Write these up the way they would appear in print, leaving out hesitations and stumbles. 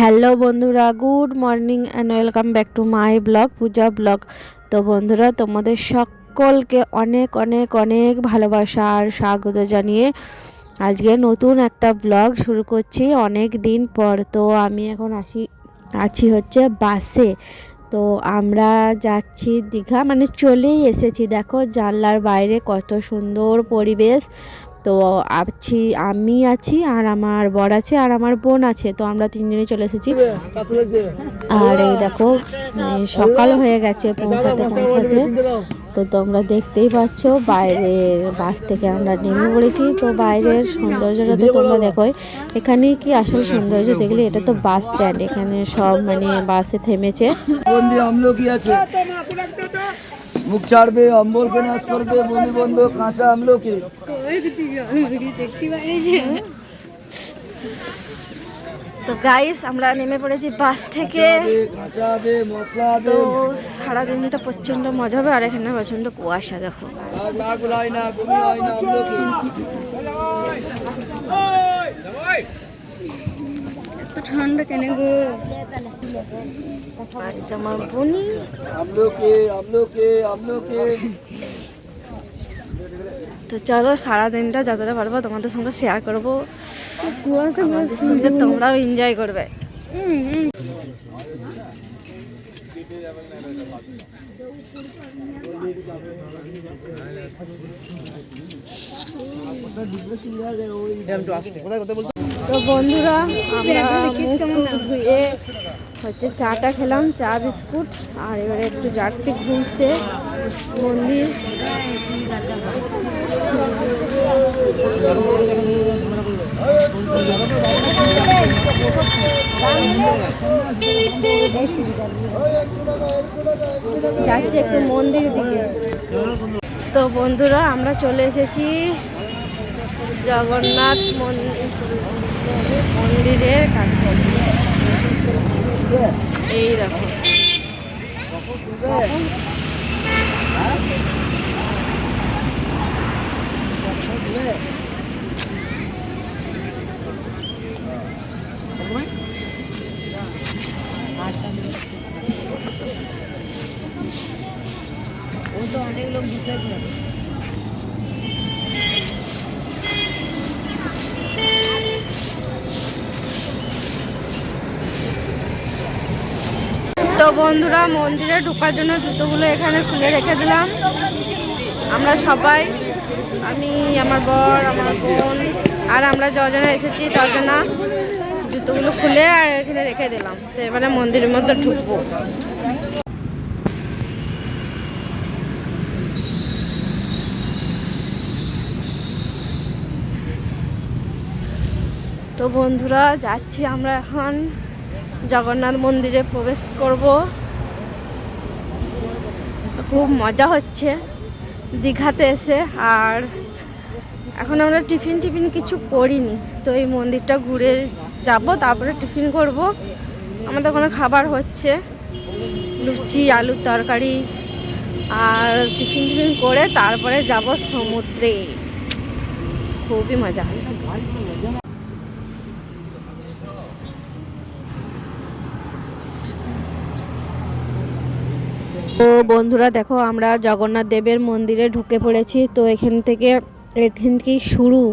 Hello বন্ধুরা, good morning and welcome back to my blog, Puja blog. তো বন্ধুরা, তোমাদের সকলকে অনেক অনেক অনেক ভালোবাসা আর স্বাগত জানিয়ে আজকে নতুন একটা ব্লগ শুরু করছি অনেক দিন পর। তো আমি এখন আছি হচ্ছে বাসে। তো আমরা যাচ্ছি দীঘা, মানে চলেই এসেছি। দেখো জানলার বাইরে কত সুন্দর পরিবেশ। তো আমি আছি আর আমার বর আছে আর আমার বোন আছে। তো আমরা তিনজনে চলে এসেছি। আর এই দেখো সকাল হয়ে গেছে পৌঁছাতে। তো তোমরা দেখতেই পাচ্ছ বাইরের বাস থেকে আমরা নেমে পড়েছি। তো বাইরের সৌন্দর্যটা তো তোমরা দেখোই। এখানে কি আসল সৌন্দর্য দেখলে, এটা তো বাস স্ট্যান্ড, এখানে সব মানে বাসে থেমেছে। মুখ ছাড়বে, অম্বলকে নাশ করবে, বমি বন্ধ, কাঁচা আমলকি। তো গাইস, আমরা নেমে পড়েছি বাস থেকে। তো সারাদিনটা প্রচন্ড মজা হবে। আর এখানে প্রচন্ড কুয়াশা, দেখো। এত ঠান্ডা কেন গো? বাড়িতে আমার বোনি। তো চলো, সারাদিনটা যতটা পারবো তোমাদের সঙ্গে শেয়ার করবো। আমাদের সঙ্গে তোমরাও এনজয় করবে। তো বন্ধুরা, আমরা মুখ ধুয়ে হচ্ছে চাটা খেলাম, চা বিস্কুট। আর এবারে একটু যাচ্ছি ঘুরতে মন্দির। যাচ্ছি একটু মন্দির দিকে। তো বন্ধুরা, আমরা চলে এসেছি জগন্নাথ মন্দিরের কাছে। এই দেখো, ও তো অনেক লোক ঢুকে যায়। তো বন্ধুরা, মন্দিরে ঢোকার জন্য জুতোগুলো এখানে খুলে রেখে দিলাম। আমরা সবাই, আমি, আমার বর, আমার বোন আর আমরা যজনা এসেছি তজনা, জুতোগুলো খুলে আর এখানে রেখে দিলাম। তো এবারে মন্দিরের মধ্যে ঢুকবো। তো বন্ধুরা, যাচ্ছি আমরা এখন জগন্নাথ মন্দিরে প্রবেশ করব। তো খুব মজা হচ্ছে দীঘাতে এসে। আর এখন আমরা টিফিন কিছু করিনি। তো এই মন্দিরটা ঘুরে যাব, তারপরে টিফিন করব। আমাদের ওখানে খাবার হচ্ছে লুচি, আলুর তরকারি। আর টিফিন করে তারপরে যাব সমুদ্রে। খুবই মজা। তো বন্ধুরা দেখো, আমরা জগন্নাথ দেবের মন্দিরে ঢুকে পড়েছি। তো এখান থেকেই শুরু।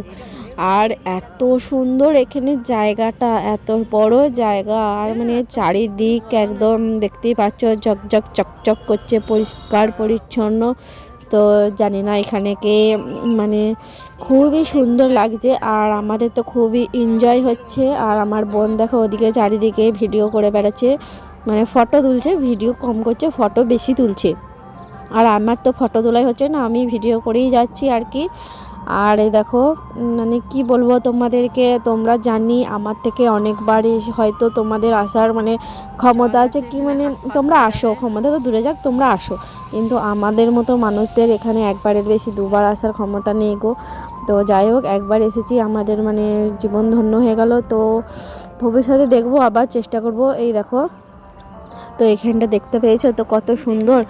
আর এত সুন্দর এখানে জায়গাটা, এত বড় জায়গা। আর মানে চারিদিক একদম দেখতেই পাচ্ছ ঝকঝক চকচক করছে, পরিষ্কার পরিচ্ছন্ন। তো জানি না এখানে মানে খুবই সুন্দর লাগছে। আর আমাদের তো খুবই এনজয় হচ্ছে। আর আমার বোন দেখো ওদিকে চারিদিকে ভিডিও করে বেড়াচ্ছে, মানে ফটো তুলছে। ভিডিও কম করছে, ফটো বেশি তুলছে। আর আমার তো ফটো তোলাই হচ্ছে না, আমি ভিডিও করেই যাচ্ছি আর কি। আর এই দেখো, মানে কি বলবো তোমাদেরকে, তোমরা জানি আমার থেকে অনেকবারই হয়তো তোমাদের আসার মানে ক্ষমতা আছে কি, মানে তোমরা আসো, ক্ষমতা তো দূরে যাক, তোমরা আসো। কিন্তু আমাদের মতো মানুষদের এখানে একবারের বেশি দুবার আসার ক্ষমতা নেই গো। তো যাই হোক, একবার এসেছি, আমাদের মানে জীবন ধন্য হয়ে গেল। তো ভবিষ্যতে দেখবো, আবার চেষ্টা করব। এই দেখো, তো এখানটা দেখতে পেয়েছো তো কত সুন্দর।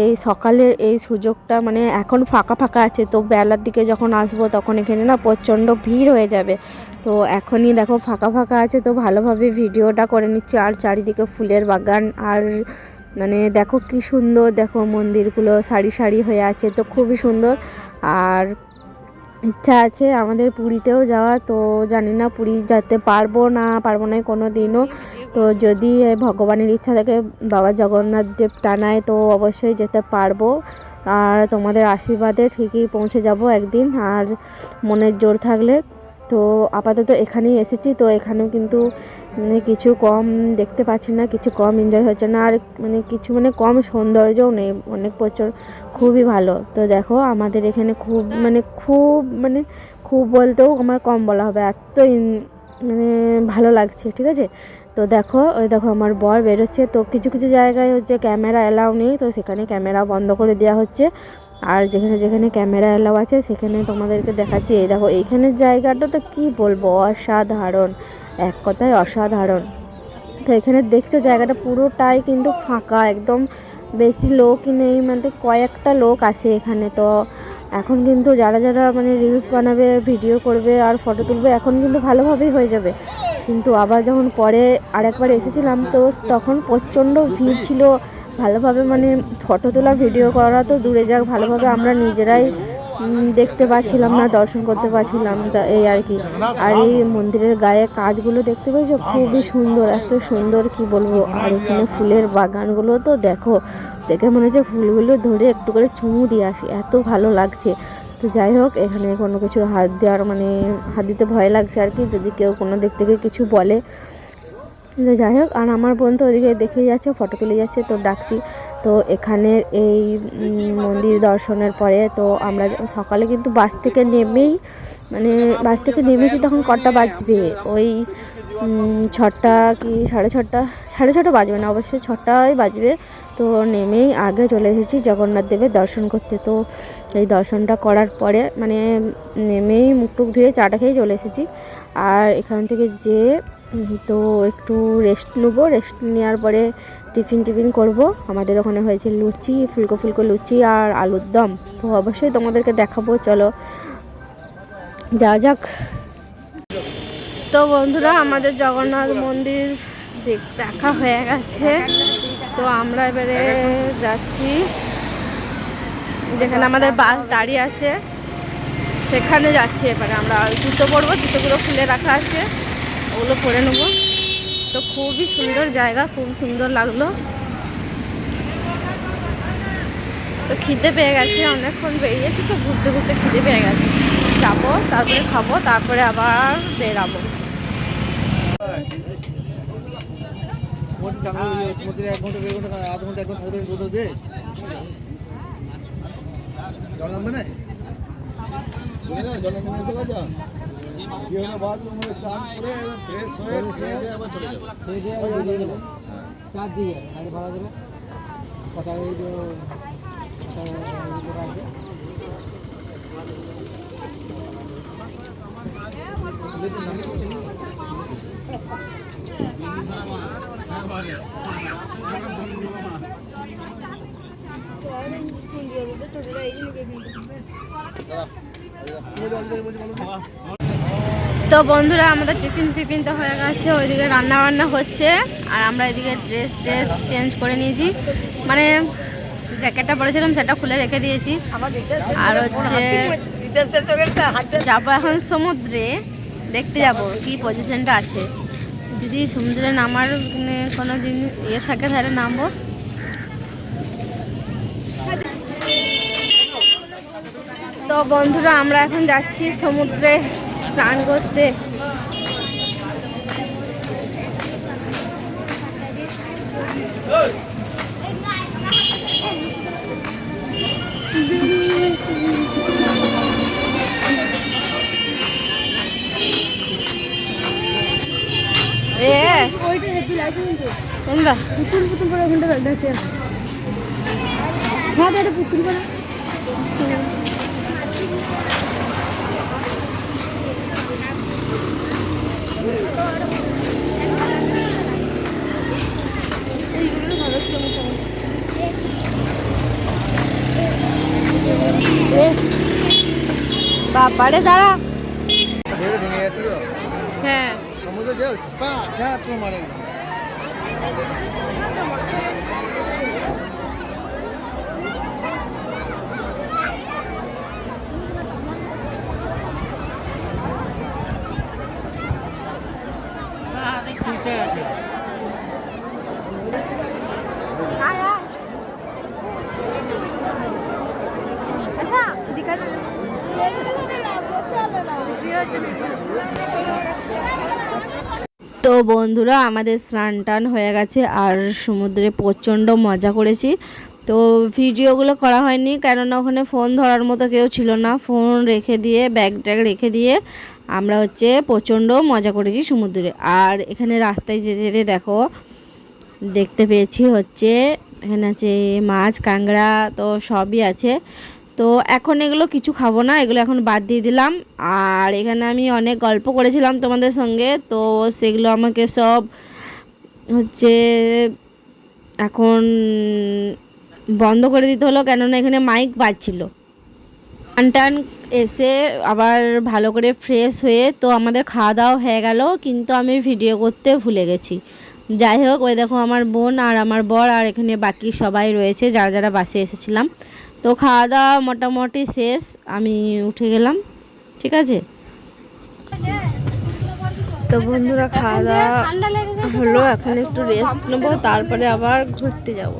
এই সকালের এই সুযোগটা, মানে এখন ফাঁকা ফাঁকা আছে, তো বেলার দিকে যখন আসবো তখন এখানে না প্রচণ্ড ভিড় হয়ে যাবে। তো এখনই দেখো ফাঁকা ফাঁকা আছে, তো ভালোভাবে ভিডিওটা করে নিচ্ছি। আর চারিদিকে ফুলের বাগান, আর মানে দেখো কি সুন্দর, দেখো মন্দিরগুলো সারি সারি হয়ে আছে, তো খুবই সুন্দর। আর ইচ্ছা আছে আমাদের পুরীতেও যাওয়া, তো জানি না পুরী যেতে পারবো না কোনো দিনও। তো যদি ভগবানের ইচ্ছা থাকে, বাবা জগন্নাথ দেব টানায়, তো অবশ্যই যেতে পারবো। আর তোমাদের আশীর্বাদে ঠিকই পৌঁছে যাব একদিন, আর মনের জোর থাকলে। তো আপাতত এখানেই এসেছি, তো এখানেও কিন্তু মানে কিছু কম দেখতে পাচ্ছি না, কিছু কম এনজয় হচ্ছে না, আর মানে কিছু মানে কম সৌন্দর্যও নেই, অনেক প্রচুর খুবই ভালো। তো দেখো আমাদের এখানে খুব বলতেও আমার কম বলা হবে, এত মানে ভালো লাগছে, ঠিক আছে। তো দেখো ওই দেখো আমার বর বেরোচ্ছে, তো কিছু কিছু জায়গায় হচ্ছে ক্যামেরা অ্যালাউ নেই, তো সেখানে ক্যামেরা বন্ধ করে দেওয়া হচ্ছে। আর যেখানে যেখানে ক্যামেরা অ্যালাউ আছে সেখানে তোমাদেরকে দেখাচ্ছি। এই দেখো এইখানের জায়গাটা তো কি বলবো, অসাধারণ, এক কথায় অসাধারণ। তো এখানে দেখছো জায়গাটা পুরোটাই কিন্তু ফাঁকা, একদম বেশি লোকই নেই, মানে কয়েকটা লোক আছে এখানে। তো এখন কিন্তু যারা যারা মানে রিলস বানাবে, ভিডিও করবে আর ফটো তুলবে, এখন কিন্তু ভালোভাবেই হয়ে যাবে। কিন্তু আবার যখন পরে আরেকবার এসেছিলাম, তো তখন প্রচণ্ড ভিড় ছিল, ভালোভাবে মানে ফটো তোলা ভিডিও করা তো দূরে যাক, ভালোভাবে আমরা নিজেরাই দেখতে পাচ্ছিলাম না, দর্শন করতে পারছিলাম, তা এই আর কি। আর এই মন্দিরের গায়ে কাজগুলো দেখতে পেয়েছো, খুবই সুন্দর, এত সুন্দর কি বলবো। আর এখানে ফুলের বাগানগুলো তো দেখো, দেখে মনে হচ্ছে ফুলগুলো ধরে একটু করে চুমু দিয়ে আসি, এত ভালো লাগছে। তো যাই হোক, এখানে কোনো কিছু হাত দেওয়ার মানে হাত দিতে ভয় লাগছে আর কি, যদি কেউ কোনো দিক থেকে কিছু বলে। তো যাই হোক, আর আমার বোন তো ওদিকে দেখে যাচ্ছে, ফটো তুলে যাচ্ছে, তো ডাকছি। তো এখানের এই মন্দির দর্শনের পরে তো আমরা সকালে কিন্তু বাস থেকে নেমেছি, তখন কটা বাজবে, ওই 6টা কি সাড়ে ছটা বাজবে না, অবশ্যই 6টাই বাজবে। তো নেমেই আগে চলে এসেছি জগন্নাথ দেবের দর্শন করতে। তো এই দর্শনটা করার পরে মানে নেমেই মুখ টুক ধুয়ে চাটা খেয়ে চলে এসেছি। আর এখান থেকে তো একটু রেস্ট নেবো, রেস্ট নেওয়ার পরে টিফিন করব। আমাদের ওখানে হয়েছে লুচি, ফুলকো লুচি আর আলুর দম, তো অবশ্যই তোমাদেরকে দেখাবো, চলো যাওয়া যাক। তো বন্ধুরা, আমাদের জগন্নাথ মন্দির দেখা হয়ে গেছে, তো আমরা এবারে যাচ্ছি যেখানে আমাদের বাস দাঁড়িয়ে আছে, সেখানে যাচ্ছি। এবারে আমরা জুতো পরবো, জুতোগুলো খুলে রাখা আছে, ওগুলো পরে নেবো। তো খুবই সুন্দর জায়গা, খুব সুন্দর লাগলো। তো খিদে পেয়ে গেছে, অনেকক্ষণ বেরিয়েছি, তো ঘুরতে ঘুরতে খিদে পেয়ে গেছে, যাবো তারপরে খাবো, তারপরে আবার বেরাবো। তো বন্ধুরা, আমাদের টিফিন তো হয়ে গেছে, ওইদিকে রান্না বান্না হচ্ছে, আর আমরা এদিকে ড্রেস চেঞ্জ করে নিয়েছি, মানে জ্যাকেটটা পরেছিলাম সেটা খুলে রেখে দিয়েছি। আর হচ্ছে যাবো এখন সমুদ্রে, দেখতে যাব কি পজিশনটা আছে, যদি সমুদ্রে নামার কোনো জিনিস থাকে তাহলে নামবো। তো বন্ধুরা, আমরা এখন যাচ্ছি সমুদ্রে স্নান করতে। তোমরা পুতুল করে ওখানটা দেখছি, হ্যাঁ দাদা পুতুল করে। এইগুলো ভালো বাবারে দাঁড়া। ভেঙে যাচ্ছে তো হ্যাঁ সমুদ্র ঢেউ মারে তো বন্ধুরা আমাদের স্নান টান হয়ে গেছে আর সমুদ্রে প্রচণ্ড মজা করেছি। তো ভিডিওগুলো করা হয়নি কেননা ওখানে ফোন ধরার মতো কেউ ছিল না, ফোন রেখে দিয়ে ব্যাগ ট্যাগ রেখে দিয়ে আমরা হচ্ছে প্রচণ্ড মজা করেছি সমুদ্রে। আর এখানে রাস্তায় যেতে যেতে দেখো দেখতে পেয়েছি হচ্ছে এখানে আছে মাছ কাঁকড়া তো সবই আছে। তো এখন এগুলো কিছু খাবো না, এগুলো এখন বাদ দিয়ে দিলাম। আর এখানে আমি অনেক গল্প করেছিলাম তোমাদের সঙ্গে, তো সেগুলো আমাকে সব হচ্ছে এখন বন্ধ করে দিতে হলো কেননা এখানে মাইক বাজছিল। টান এসে আবার ভালো করে ফ্রেশ হয়ে তো আমাদের খাওয়া দাওয়া হয়ে গেল, কিন্তু আমি ভিডিও করতে ভুলে গেছি। যাই হোক, ওই দেখো আমার বোন আর আমার বর আর এখানে বাকি সবাই রয়েছে যারা যারা বাসে এসেছিলাম। তো খাওয়া দাওয়া মোটামুটি শেষ, আমি উঠে গেলাম। ঠিক আছে, তো বন্ধুরা খাওয়া দাওয়া হলো, এখন একটু রেস্ট নেবো, তারপরে আবার ঘুরতে যাব।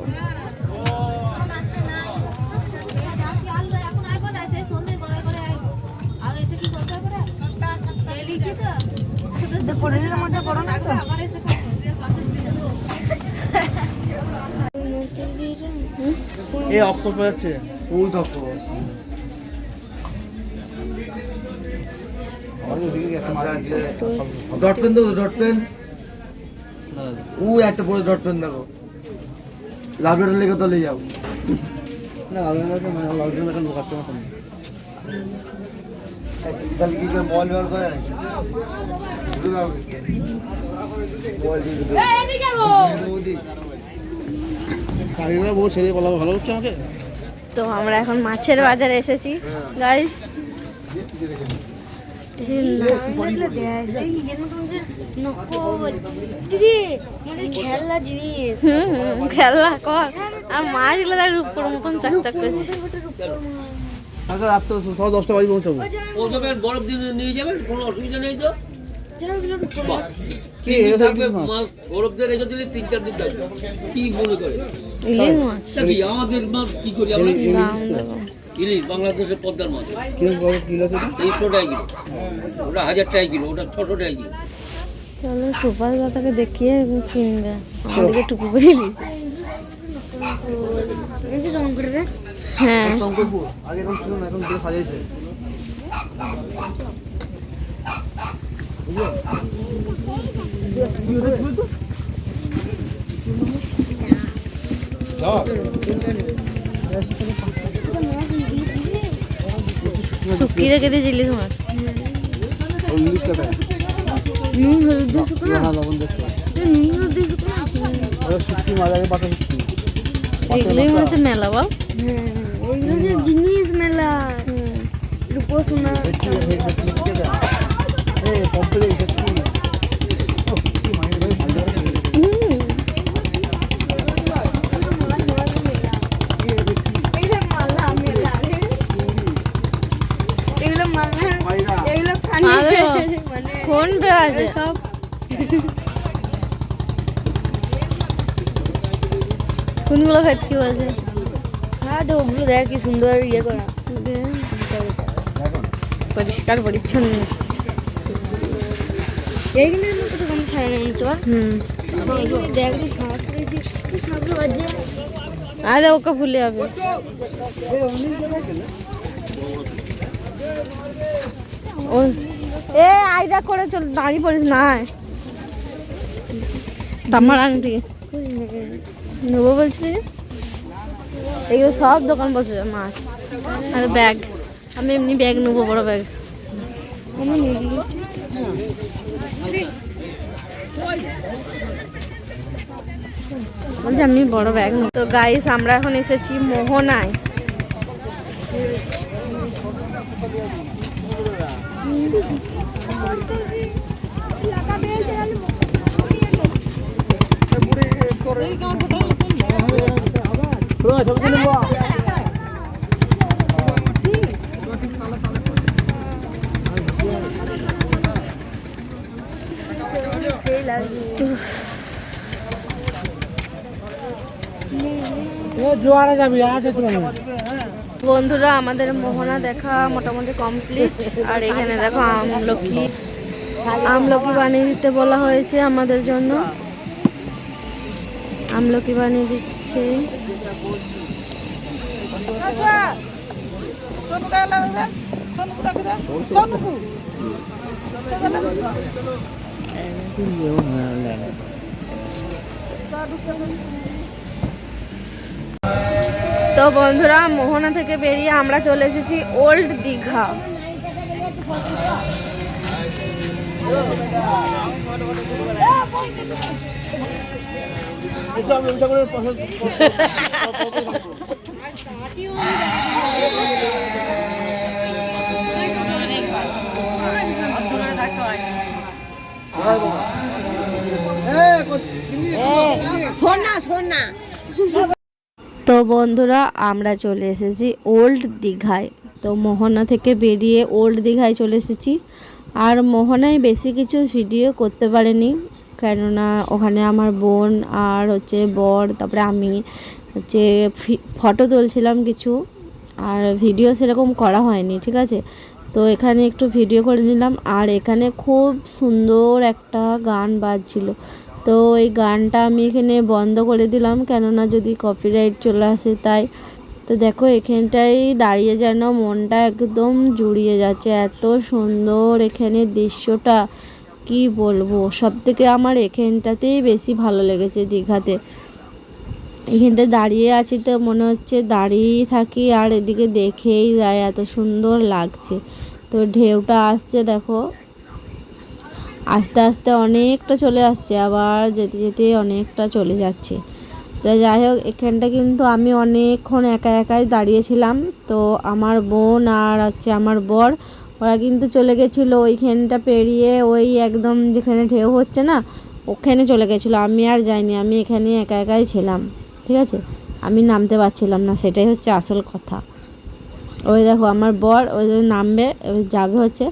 এই অক্ষর পাচ্ছে ওই দেখো ডট পেন দেবো, ডট পেন ও একটা পরে ডট পেন দেখো, লাভ লেটার লেগে তো যাও না, লাভ লেটার লেখা ঢোকাচ্ছে না তাহলে কি মোবাইল ব্যবহার করে নাকি বউ ছেড়ে বলা ভালো হচ্ছে আমাকে। তো আমরা এখন মাছের বাজারে এসেছি গাইস। খেলনা কর আর মাছগুলো তার উপর মতন চাকচাক করছে। রাত তো সব 10টা বাজে পৌঁছাবো। বরফ দিয়ে নিয়ে যাবেন, কোনো অসুবিধা নেই তো। কি মাছ বরফ দিয়ে রেখে দিলে 3-4 দিন থাকবে। কি মনে করে ইলিশ মাছ নাকি আমাদের মাছ কি করি আমরা? ইলিশ বাংলাদেশের পদ্মার মাছ কিলো 300 টাকা কিলো, ওটা 1000 টাকা কিলো, ওটা 600 টাকা কিলো। চলো সুপার দাদাকে দেখিয়ে কিনবে, আমাদেরকে টুকু করে দিবি। হ্যাঁ শঙ্করপুর আগে এখন ছিল না, এখন দিয়ে সাজাইছে। শুকিয়ে রেখে দিয়ে ইলিশ মাছ, নুন হলুদ দিয়ে শুকনো, হ্যাঁ লবণ দেখতে নুন হলুদ দিয়ে শুকনো, ওরা শুটকি মাছ আগে পাতা শুটকি, এগুলোই মাছের মেলা বল। এইগুলো যে জিনিস মেলা রূপো সোনা এই পম্পলে শুটকি কি মানে ভাই ভালো লাগে এইগুলো মালা মেলা এগুলো মালা মাইরা এগুলো খানি মানে ফোন পে আছে সব কোনগুলো ভেটকি বলছে? হ্যাঁ তো ওগুলো দেখ কি সুন্দর ইয়ে করা পরিষ্কার পরিচ্ছন্ন। এইগুলো কত কম ছাড়া নেই মনে হচ্ছে দেখ সাঁত করেছি কি সাঁতগুলো বাজছে আরে ওকে ভুলে যাবে। ও এ আইডা করে চল, দাঁড়িয়ে পড়িস না। তামার আংটি নেবো বলছিলি? এগুলো সব দোকান বসে মাছ আর ব্যাগ। আমি এমনি ব্যাগ নেবো, বড় ব্যাগ। আমি নিয়ে বলছি আমি বড় ব্যাগ নেবো। তো গাইস আমরা এখন এসেছি মোহনায়। সেই লাগছে। বন্ধুরা আমাদের মোহনা দেখা মোটামুটি কমপ্লিট। আর এখানে দেখো আমলকি বানিয়ে দিতে বলা হয়েছে আমাদের জন্য। আমলকি বানিয়ে দিচ্ছে। তো বন্ধুরা মোহনা থেকে বেরিয়ে আমরা চলে এসেছি ওল্ড দীঘা। তো বন্ধুরা আমরা চলে এসেছি ওল্ড দীঘায়। তো মোহনা থেকে বেরিয়ে ওল্ড দীঘায় চলে এসেছি। আর মোহনায় বেশি কিছু ভিডিও করতে পারিনি, কেননা ওখানে আমার বোন আর হচ্ছে বর, তারপরে আমি হচ্ছে ফটো তুলছিলাম কিছু, আর ভিডিও সেরকম করা হয়নি, ঠিক আছে। তো এখানে একটু ভিডিও করে নিলাম। আর এখানে খুব সুন্দর একটা গান বাজছিল, তো এই গানটা আমি এখানে বন্ধ করে দিলাম, কেননা যদি কপিরাইট চলে আসে তাই। তো দেখো এখানটায় দাঁড়িয়ে যেন মনটা একদম জুড়িয়ে যাচ্ছে, এত সুন্দর এখানে দৃশ্যটা কি বলবো। সব থেকে আমার এখানটাতেই বেশি ভালো লেগেছে দীঘাতে। এখানটায় দাঁড়িয়ে আছি তো মনে হচ্ছে দাঁড়িয়েই থাকি আর এদিকে দেখেই যায়, এত সুন্দর লাগছে। তো ঢেউটা আসছে দেখো, আস্তে আস্তে অনেকটা চলে আসছে, আবার যেতে যেতে অনেকটা চলে যাচ্ছে। তো যাই হোক এখানটা কিন্তু আমি অনেকক্ষণ একা একাই দাঁড়িয়েছিলাম। তো আমার বোন আর হচ্ছে আমার বর ওরা কিন্তু চলে গেছিলো ওইখানটা পেরিয়ে, ওই একদম যেখানে ঢেউ হচ্ছে না ওখানে চলে গেছিলো। আমি আর যাইনি, আমি এখানে একা একাই ছিলাম, ঠিক আছে। আমি নামতে পারছিলাম না, সেটাই হচ্ছে আসল কথা। ওই দেখো আমার বর ওই নামবে যাবে হচ্ছে,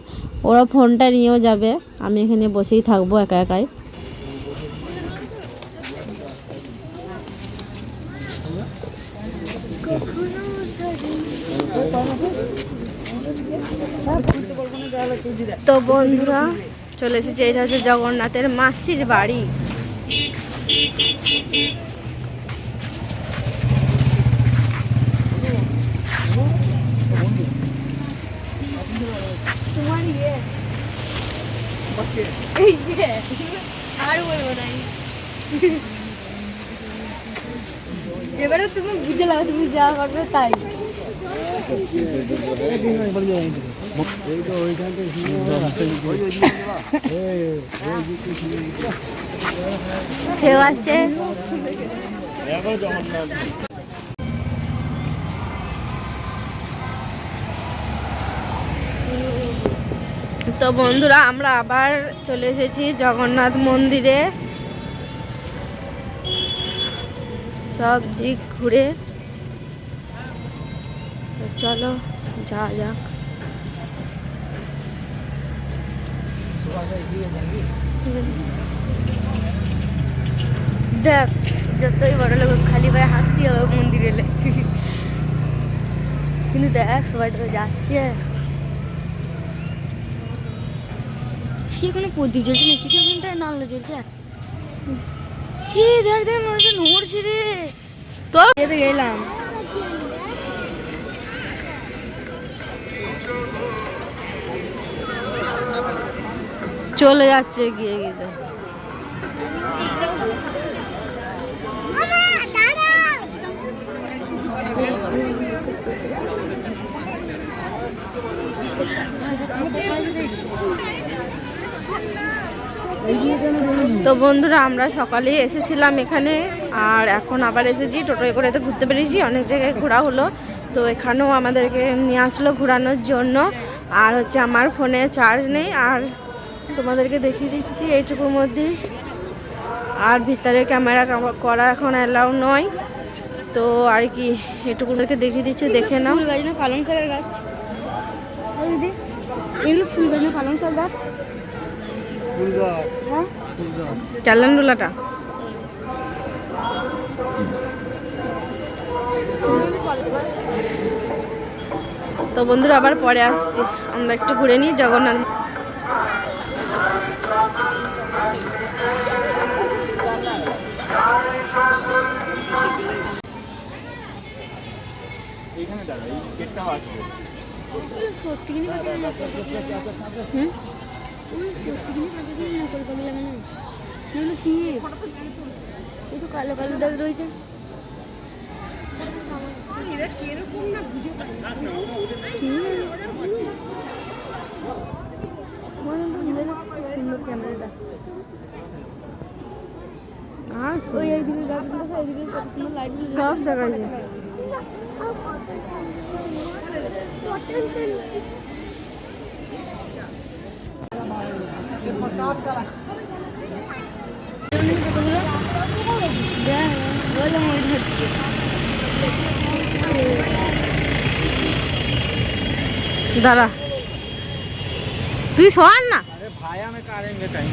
ওরা ফোনটা নিয়েও যাবে, আমি এখানে বসেই থাকবো একা একাই। তো বন্ধুরা চলে এসেছি, এটা হচ্ছে জগন্নাথের মাসির বাড়ি। তোমার আর বলবো না, এবারে তুমি বুঝে লাগো, তুমি যা করবে তাই। ঢেউ আসছে। তো বন্ধুরা আমরা আবার চলে এসেছি জগন্নাথ মন্দিরে, সব দিক ঘুরে। তো চলো যা যাক। দেখ যতই বড় লোক খালি পায়ে হাঁটতে হবে মন্দিরে এলে, কিন্তু দেখ সবাই তো যাচ্ছে। এখানে প্রদীপ জ্বলছে না, কিছু ঘন্টায় নাল জ্বলছে। হে দেখ দেখ মানুষটা নড়ছে রে। তো যেতে গেলাম, চলে যাচ্ছে গিয়ে গিয়ে। তো বন্ধুরা আমরা সকালেই এসেছিলাম এখানে, আর এখন আবার এসেছি টোটোয় করে, তো ঘুরতে পেরেছি, অনেক জায়গায় ঘোরা হলো। তো এখানেও আমাদেরকে নিয়ে আসলো ঘোরানোর জন্য। আর হচ্ছে আমার ফোনে চার্জ নেই, আর তোমাদেরকে দেখিয়ে দিচ্ছি এইটুকুর মধ্যেই। আর ভিতরে ক্যামেরা করা এখন অ্যালাউ নয়, তো আর কি এটুকুনকে দেখিয়ে দিচ্ছি, দেখে নাও। ফুল গাছ না পালং শাকের গাছ, দিদি এগুলো ফুল গাছ না পালং শাক গাছ। ফুল গাছ, হ্যাঁ ফুল গাছ। ক্যালেন্ডুলাটা তো বন্ধুরা আবার পরে আসছি, আমরা একটু ঘুরে নিই জগন্নাথ। ওগুলো সত্যি কিনে পাঠিয়েছে না হুম ওগুলো সত্যি কিনে পাঠিয়েছে না করে পাগলা মানে এগুলো সিয়ে ও তো কালো কালো দাগ রয়েছে। সুন্দর ক্যামেরাটা আর ওই একদিকে গাছগুলো আছে, ওইদিকে কত সুন্দর লাইটগুলো সব দেখা যায়। দাঁড়া তুই শোয়ান না। अरे भाया में करेंगे कहीं।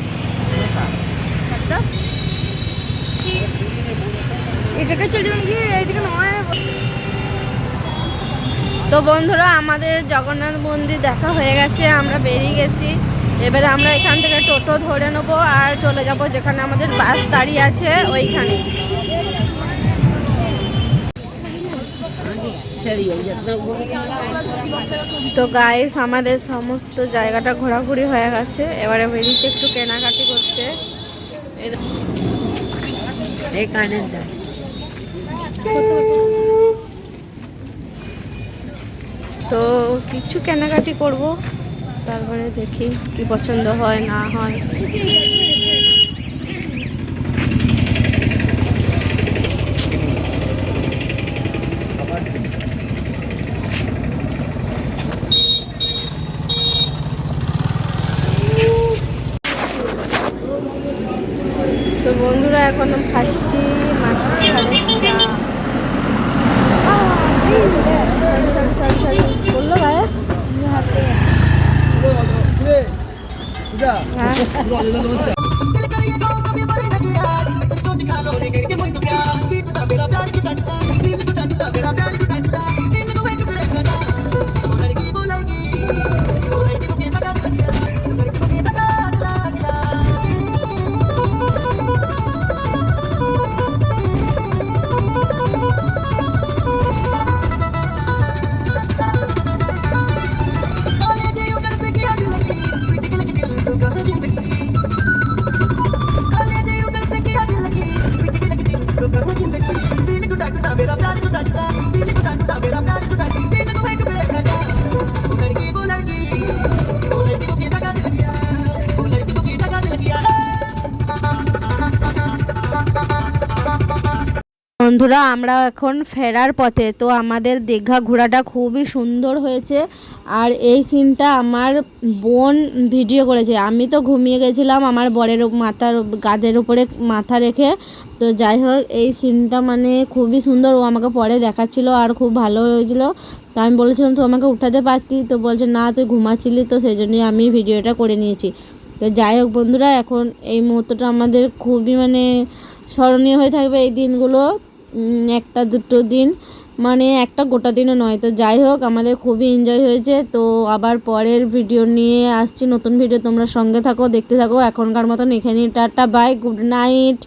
এটাকে চলে যাবেন কি এইদিকে নয়। তো বন্ধুরা আমাদের জগন্নাথ মন্দির দেখা হয়ে গেছে, আমরা বেরিয়ে গেছি। এবারে আমরা এখান থেকে টোটো ধরে নেবো আর চলে যাব যেখানে আমাদের বাস দাঁড়িয়ে আছে ওইখানে। তো গাইস আমাদের সমস্ত জায়গাটা ঘোরাঘুরি হয়ে গেছে, এবারে বেরিয়েছে একটু কেনাকাটি করতে। তো কিছু কেনাকাটি করব, তারপরে দেখি কি পছন্দ হয় না হয়। তো বন্ধুরা এখন খাচ্ছি বললো গায়ে पूरे पूजा হ্যাঁ पूरा अयोध्या तो बच्चा বন্ধুরা আমরা এখন ফেরার পথে। তো আমাদের দীঘা ঘোরাটা খুবই সুন্দর হয়েছে, আর এই সিনটা আমার বোন ভিডিও করেছে। আমি তো ঘুমিয়ে গেছিলাম আমার বরের মাথার গাদের উপরে মাথা রেখে। তো যাই হোক এই সিনটা মানে খুবই সুন্দর, ও আমাকে পরে দেখাচ্ছিল আর খুব ভালো হয়েছিল। তো আমি বলেছিলাম তুই আমাকে উঠাতে পারতি, তো বলছে না তুই ঘুমাচ্ছিলি, তো সেই জন্যই আমি ভিডিওটা করে নিয়েছি। তো যাই হোক বন্ধুরা এখন এই মুহূর্তটা আমাদের খুবই মানে স্মরণীয় হয়ে থাকবে এই দিনগুলো, একটা দুটো দিন মানে একটা গোটা দিনও নয়। তো যাই হোক আমাদের খুবই এনজয় হয়েছে। তো আবার পরের ভিডিও নিয়ে আসছি, নতুন ভিডিও, তোমরা সঙ্গে থাকো, দেখতে থাকো। এখনকার মতন এখানেই টাটা বাই, গুড নাইট।